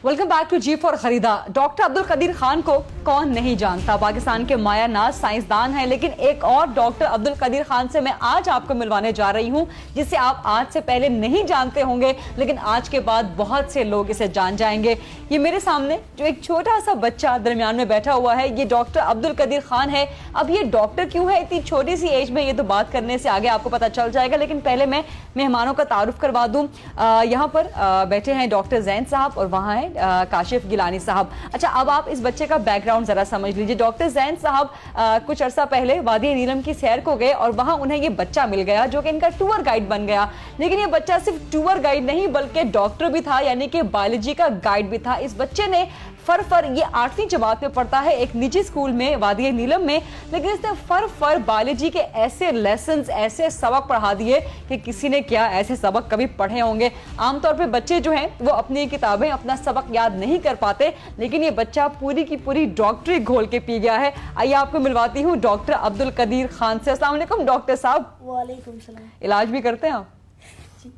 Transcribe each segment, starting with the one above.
Welcome back to جی فار خریدا. ڈاکٹر عبد القدیر خان کو کون نہیں جانتا. پاکستان کے مایہ ناز سائنسدان ہیں, لیکن ایک اور ڈاکٹر عبد القدیر خان سے میں آج آپ کو ملوانے جا رہی ہوں جسے آپ آج سے پہلے نہیں جانتے ہوں گے, لیکن آج کے بعد بہت سے لوگ اسے جان جائیں گے. یہ میرے سامنے جو ایک چھوٹا سا بچہ درمیان میں بیٹھا ہوا ہے, یہ ڈاکٹر عبد القدیر خان ہے. اب یہ ڈاکٹر کیوں ہے اتنی چھوٹی سی ایج میں, یہ تو بات کرنے سے آگے آپ کو پتا چل جائے گا, لیکن پہلے میں مہمانوں کا تعارف کروا دوں. یہاں پر بیٹھے ہیں ڈاکٹر زین صاحب اور وہاں ہیں کاشف گیلانی صاحب. اچھا, اب آپ اس بچے کا بیک گراؤنڈ ذرا سمجھ لیجئے. ڈاکٹر زین صاحب کچھ عرصہ پہلے وادی نیلم کی سیر کو گئے اور وہاں انہیں یہ بچہ مل گیا جو کہ ان کا ٹور گائیڈ بن گیا. لیکن یہ بچہ صرف ٹور گائیڈ نہیں بلکہ ڈاکٹر بھی تھا, یعنی کہ بایولوجی کا گائیڈ بھی تھا. اس بچے نے یہ 8ویں جماعت میں پڑھتا ہے ایک نجی اسکول میں وادی نیلم میں, لیکن اس نے بایولوجی کے ایسے لیسنز, ایسے سبق پڑھا دیے کہ کسی نے کیا ایسے سبق کبھی پڑھے ہوں گے. عام طور پہ بچے جو ہیں وہ اپنی کتابیں اپنا سبق یاد نہیں کر پاتے, لیکن یہ بچہ پوری کی پوری ڈاکٹری گھول کے پی گیا ہے. آئیے آپ کو ملواتی ہوں ڈاکٹر عبد القدیر خان سے. السلام علیکم ڈاکٹر صاحب. وعلیکم السلام. علاج بھی کرتے ہیں آپ؟ جی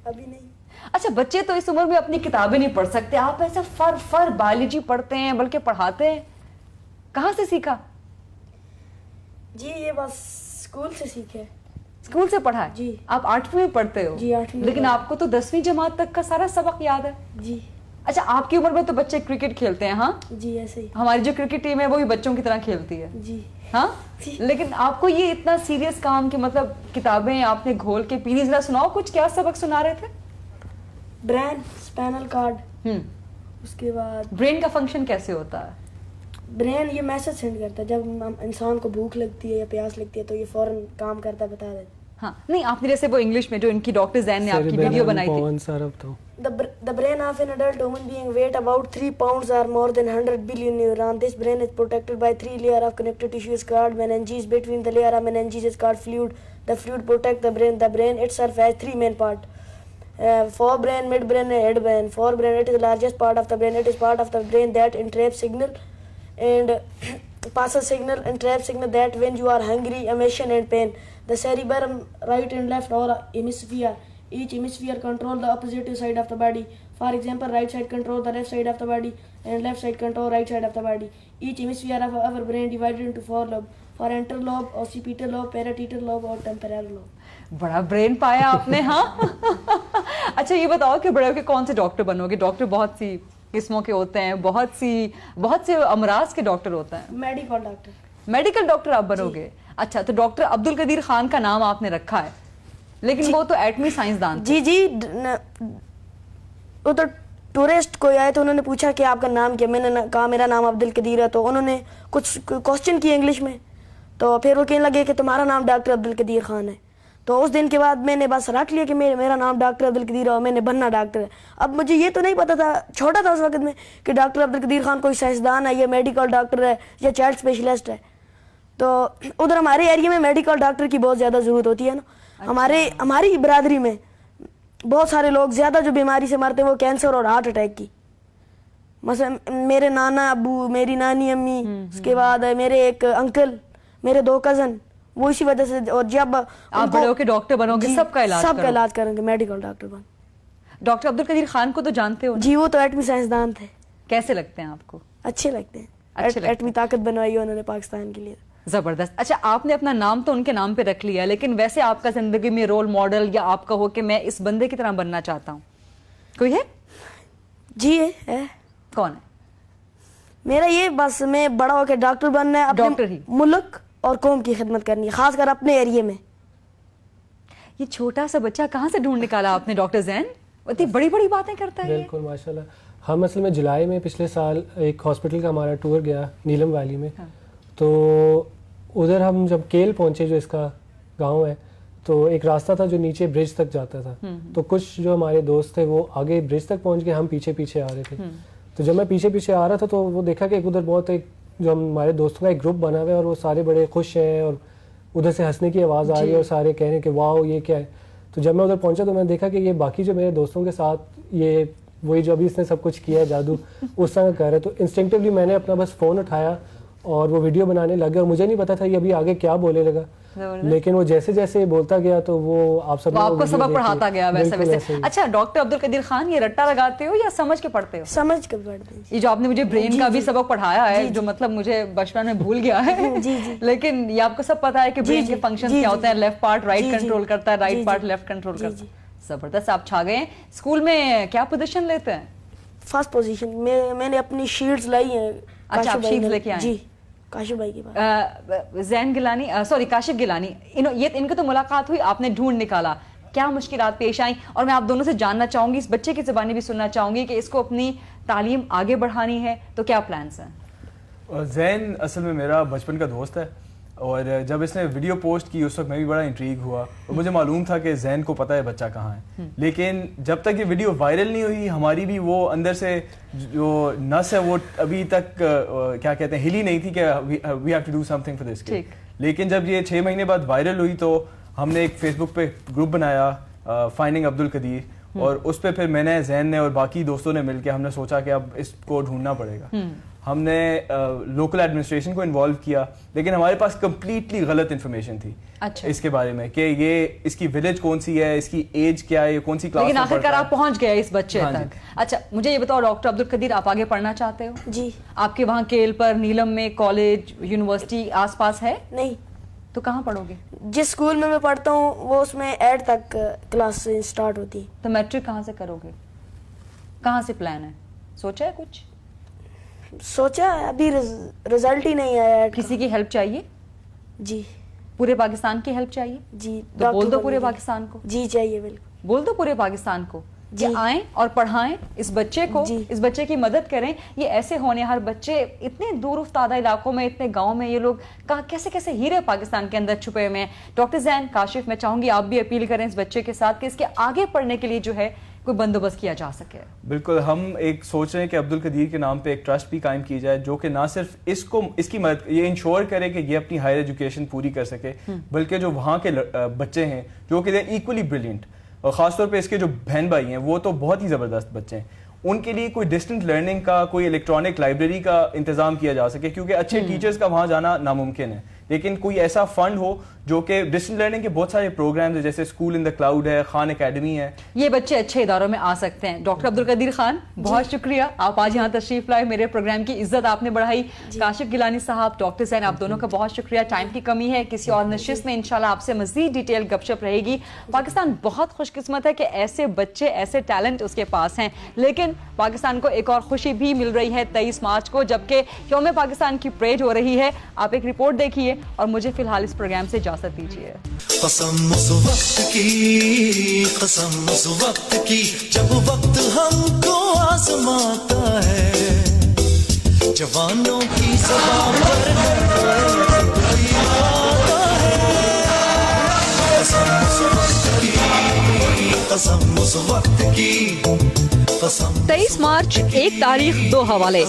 ابھی نہیں. اچھا, بچے تو اس عمر میں اپنی کتابیں نہیں پڑھ سکتے, آپ ایسا فر بایولوجی پڑھتے ہیں بلکہ پڑھاتے ہیں, کہاں سے سیکھا؟ جی یہ بس اسکول سے سیکھے. اسکول سے پڑھا ہے؟ جی. آپ 8ویں میں پڑھتے ہو؟ جی 8ویں. لیکن آپ کو تو 10ویں جماعت تک کا سارا سبق یاد ہے. جی. اچھا, آپ کی عمر میں تو بچے کرکٹ کھیلتے ہیں؟ ہاں جی ایسے ہی. ہماری جو کرکٹ ٹیم ہے وہ بھی بچوں کی طرح کھیلتی ہے. جی. ہاں جی. لیکن آپ کو یہ اتنا سیریس کام کہ مطلب کتابیں آپ نے گھول کے پینی, ذرا سناؤ کچھ, کیا سبق سنا رہے تھے؟ برین, اسپینل کارڈ, اس کے بعد برین کا فنکشن کیسے ہوتا ہے؟ برین یہ میسج سینڈ کرتا ہے, جب انسان کو بھوک لگتی ہے یا پیاس لگتی ہے تو یہ فوراً کام کرتا ہے, بتا دیتا. ہاں نہیں, آپ نے جیسے وہ انگلش میں جو ان کی ڈاکٹر زین نے آپ کی ویڈیو بنائی تھی. The brain of an adult human being weight about 3 pounds or more than 100 billion neurons. This brain is protected by 3 layers of connective tissues called meninges. Between the layer of meninges is called fluid. The fluid protects the brain. The brain itself has 3 main parts. Forebrain, midbrain and headbrain. Forebrain, it is the largest part of the brain. It is part of the brain that entraps signal and passes signal and traps signal that when you are hungry, emotion and pain. The cerebrum, right and left or hemisphere. Each hemisphere control the opposite side of the body. For example, right side control the left side of the body and left side control right side of the body. Each hemisphere of our brain divided into 4 lobes. Frontal lobe, occipital lobe, parietal lobe اور temporal lobe. بڑا brain پایا آپ نے. ہاں اچھا, یہ بتاؤ کہ بڑے ہو کے کون سے ڈاکٹر بنو گے؟ ڈاکٹر بہت سی قسموں کے ہوتے ہیں, بہت سے امراض کے ڈاکٹر ہوتے ہیں. Medical doctor. میڈیکل ڈاکٹر آپ بنو گے؟ اچھا, تو ڈاکٹر عبد القدیر خان کا نام آپ نے رکھا ہے, لیکن وہ تو ایٹمی سائنسدان تھے. جی وہ تو ٹورسٹ کوئی آئے تو انہوں نے پوچھا کہ آپ کا نام کیا, میں نے کہا میرا نام عبد القدیر ہے, تو انہوں نے کچھ کوسچن کیے انگلش میں, تو پھر وہ کہنے لگے کہ تمہارا نام ڈاکٹر عبد القدیر خان ہے. تو اس دن کے بعد میں نے بس رٹ لیا کہ میرا نام ڈاکٹر عبد القدیر ہے اور میں نے بننا ڈاکٹر ہے. اب مجھے یہ تو نہیں پتا تھا, چھوٹا تھا اس وقت میں, کہ ڈاکٹر عبد القدیر خان کوئی سائنسدان ہے یا میڈیکل ڈاکٹر ہے یا چائلڈ اسپیشلسٹ ہے. تو ادھر ہمارے ایریا میں میڈیکل ڈاکٹر کی بہت زیادہ ضرورت ہوتی ہے نا. ہماری برادری میں بہت سارے لوگ زیادہ جو بیماری سے مرتے ہیں وہ کینسر اور ہارٹ اٹیک کی. مثلا میرے نانا ابو, میری نانی امی, اس کے بعد میرے ایک انکل, میرے 2 کزن, وہ اسی وجہ سے. اور جب آپ بڑے ہو کے ڈاکٹر بنو گے, سب کا علاج کریں گے, میڈیکل ڈاکٹر بن. ڈاکٹر عبد القدیر خان کو تو جانتے ہو؟ جی, وہ تو ایٹمی سائنسدان تھے. کیسے لگتے ہیں آپ کو؟ اچھے لگتے ہیں. ایٹمی طاقت بنوائی انہوں نے پاکستان کے لیے. زبردست. اچھا, آپ نے اپنا نام تو ان کے نام پہ رکھ لیا, لیکن ویسے آپ کا زندگی میں رول ماڈل یا آپ کا ہو کہ میں اس بندے کی طرح بننا چاہتا ہوں, کوئی ہے؟ جی ہے. کون ہے؟ میرا یہ بس میں بڑا ہو کے ڈاکٹر بننا ہے, اپنے ملک اور قوم کی خدمت کرنی ہے, خاص کر اپنے ایریے میں. یہ چھوٹا سا بچہ کہاں سے ڈھونڈ نکالا آپ نے ڈاکٹر زین؟ اتنی بڑی بڑی باتیں کرتا ہے. بالکل ماشاء اللہ. ہم اصل میں جولائی میں پچھلے سال ایک ہاسپٹل کا ہمارا ٹور گیا نیلم ویلی میں, تو ادھر ہم جب کیل پہنچے, جو اس کا گاؤں ہے, تو ایک راستہ تھا جو نیچے برج تک جاتا تھا. تو کچھ جو ہمارے دوست تھے وہ آگے برج تک پہنچ گئے, ہم پیچھے آ رہے تھے. تو جب میں پیچھے آ رہا تھا تو وہ دیکھا کہ ادھر بہت ایک جو ہمارے دوستوں کا ایک گروپ بنا ہوا ہے اور وہ سارے بڑے خوش ہیں اور ادھر سے ہنسنے کی آواز آ رہی ہے اور سارے کہہ رہے ہیں کہ واو یہ کیا ہے. تو جب میں ادھر پہنچا تو میں نے دیکھا کہ یہ باقی جو میرے دوستوں کے ساتھ یہ وہی جو ابھی اس نے سب کچھ کیا ہے جادو اس طرح کر رہے. تو انسٹنکٹیولی میں نے اپنا بس فون اٹھایا اور وہ ویڈیو بنانے لگے, اور مجھے نہیں پتا تھا یہ ابھی آگے کیا بولے لگا. لیکن وہ جیسے جیسے بولتا گیا تو وہ آپ سب آپ کو سبق پڑھاتا گیا ویسے ویسے. اچھا ڈاکٹر عبد القدیر خان, یہ رٹا لگاتے ہو یا سمجھ کے پڑھتے ہو؟ سمجھ کے پڑھتے ہیں. یہ جو آپ نے مجھے برین کا بھی سبق پڑھایا ہے جو مطلب مجھے بچپن میں بھول گیا ہے, لیکن یہ آپ کو سب پتا ہے کہ برین کے فنکشن کیا ہوتے ہیں, لیفٹ پارٹ رائٹ کنٹرول کرتا ہے, رائٹ پارٹ لیفٹ کنٹرول کرتا ہے. زبردست, آپ چھا گئے ہیں. اسکول میں کیا پوزیشن لیتے ہیں؟ First position. میں نے اپنی شیلڈز لائی ہیں. اچھا آپ شیلڈز لے کے آئے؟ جی کاشف بھائی کے پاس. زین گیلانی, سوری کاشف گیلانی, ان کی تو ملاقات ہوئی, آپ نے ڈھونڈ نکالا, کیا مشکلات پیش آئیں؟ اور میں آپ دونوں سے جاننا چاہوں گی, اس بچے کی زبانی بھی سننا چاہوں گی کہ اس کو اپنی تعلیم آگے بڑھانی ہے تو کیا پلانس ہیں؟ زین اصل میں میرا بچپن کا دوست ہے, اور جب اس نے ویڈیو پوسٹ کی اس وقت میں بھی بڑا انٹریگ ہوا, اور مجھے معلوم تھا کہ زین کو پتہ ہے بچہ کہاں ہے, لیکن جب تک یہ ویڈیو وائرل نہیں ہوئی ہماری بھی وہ اندر سے جو نس ہے وہ ابھی تک کیا کہتے ہیں ہلی نہیں تھی کہ we have to do something for this kid. لیکن جب یہ 6 مہینے بعد وائرل ہوئی تو ہم نے ایک فیس بک پہ گروپ بنایا فائنڈنگ عبد القدیر, اور اس پہ پھر میں نے, زین نے اور باقی دوستوں نے مل کے ہم نے سوچا کہ اب اس کو ڈھونڈنا پڑے گا. ہم نے لوکل ایڈمنسٹریشن کو انوالو کیا, لیکن ہمارے پاس کمپلیٹلی غلط انفارمیشن تھی اس کے بارے میں کہ یہ اس کی ولیج کون سی ہے, اس کی ایج کیا ہے, یہ کون سی کلاس میں پڑھتا ہے. لیکن آخر کار آپ پہنچ گئے اس بچے تک. اچھا مجھے یہ بتاؤ ڈاکٹر عبد القدیر, آپ آگے پڑھنا چاہتے ہو؟ جی. آپ کے وہاں کیل پر, نیلم میں کالج یونیورسٹی آس پاس ہے؟ نہیں. تو کہاں پڑھو گے؟ جس اسکول میں پڑھتا ہوں وہ اس میں 8 تک کلاس اسٹارٹ ہوتی ہے. تو میٹرک کہاں سے کرو گے؟ کہاں سے پلان ہے, سوچا ہے کچھ؟ سوچا ہے, ابھی رزلٹ ہی نہیں آیا. کسی کی ہیلپ چاہیے؟ جی. پورے پاکستان کی ہیلپ چاہیے؟ جی. تو بول دو پورے پاکستان کو. جی چاہیے, بالکل بول دو پورے پاکستان کو کہ آئیں اور پڑھائیں اس بچے کو, اس بچے کی مدد کریں. یہ ایسے ہونہار بچے اتنے دور افتادہ علاقوں میں, اتنے گاؤں میں, یہ لوگ کیسے کیسے ہیرے پاکستان کے اندر چھپے ہوئے ہیں. ڈاکٹر زین, کاشف, میں چاہوں گی آپ بھی اپیل کریں اس بچے کے ساتھ کہ اس کے آگے پڑھنے کے لیے جو ہے کوئی بندوبست کیا جا سکے. بالکل, ہم ایک سوچ رہے ہیں کہ عبد القدیر کے نام پہ ایک ٹرسٹ بھی قائم کی جائے جو کہ نہ صرف اس کی مدد یہ انشور کرے کہ یہ اپنی ہائر ایجوکیشن پوری کر سکے, بلکہ جو وہاں کے بچے ہیں جو کہ ایکولی بریلینٹ, اور خاص طور پہ اس کے جو بہن بھائی ہیں وہ تو بہت ہی زبردست بچے ہیں, ان کے لیے کوئی ڈسٹنٹ لرننگ کا, کوئی الیکٹرانک لائبریری کا انتظام کیا جا سکے, کیونکہ اچھے ٹیچرز کا وہاں جانا ناممکن ہے. لیکن کوئی ایسا فنڈ ہو جو کہ ڈسٹنٹ لرننگ کے بہت سارے پروگرامز ہیں, جیسے اسکول ان دا کلاؤڈ ہے, خان اکیڈمی ہے, یہ بچے اچھے اداروں میں آ سکتے ہیں. ڈاکٹر عبد القدیر خان, بہت شکریہ, آپ آج یہاں تشریف لائے, میرے پروگرام کی عزت آپ نے بڑھائی. کاشف گیلانی صاحب, ڈاکٹر زین, آپ دونوں کا بہت شکریہ. ٹائم کی کمی ہے, کسی اور نشست میں انشاءاللہ آپ سے مزید ڈیٹیل گپ شپ رہے گی. پاکستان بہت خوش قسمت ہے کہ ایسے بچے, ایسے ٹیلنٹ اس کے پاس ہیں. لیکن پاکستان کو ایک اور خوشی بھی مل رہی ہے 23 مارچ کو, جبکہ یوم پاکستان کی پریڈ ہو رہی ہے. آپ ایک رپورٹ دیکھیے اور مجھے فی الحال اس پروگرام سے اجازت دیجیے. قسم اس وقت کی, قسم اس وقت کی جب وقت ہم کو آزماتا ہے, جوانوں کی زبان پر کوئی آتا ہے. قسم اس وقت کی, قسم اس وقت کی, قسم 23 مارچ, ایک تاریخ, 2 حوالے.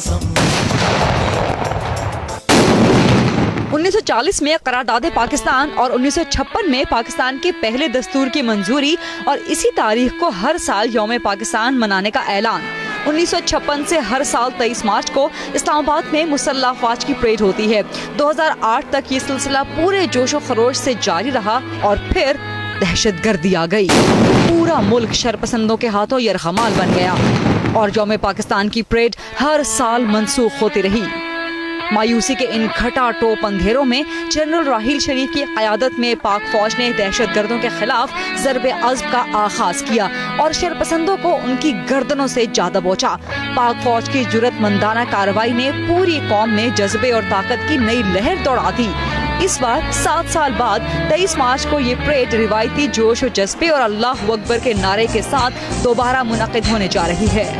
1940 میں قرارداد پاکستان اور 1956 میں پاکستان کے پہلے دستور کی منظوری, اور اسی تاریخ کو ہر سال یوم پاکستان منانے کا اعلان. 1956 سے ہر سال 23 مارچ کو اسلام آباد میں مسلح افواج کی پریڈ ہوتی ہے. 2008 تک یہ سلسلہ پورے جوش و خروش سے جاری رہا, اور پھر دہشت گردی آ گئی. پورا ملک شرپسندوں کے ہاتھوں یرغمال بن گیا, اور یوم پاکستان کی پریڈ ہر سال منسوخ ہوتی رہی. مایوسی کے ان گھٹا ٹوپ اندھیروں میں جنرل راحیل شریف کی قیادت میں پاک فوج نے دہشت گردوں کے خلاف ضرب عضب کا آغاز کیا, اور شرپسندوں کو ان کی گردنوں سے جا دبوچا. پاک فوج کی جرأت مندانہ کارروائی نے پوری قوم میں جذبے اور طاقت کی نئی لہر دوڑا دی. اس بار 7 سال بعد 23 مارچ کو یہ پریڈ روایتی جوش و جذبے اور اللہ اکبر کے نعرے کے ساتھ دوبارہ منعقد ہونے جا رہی ہے.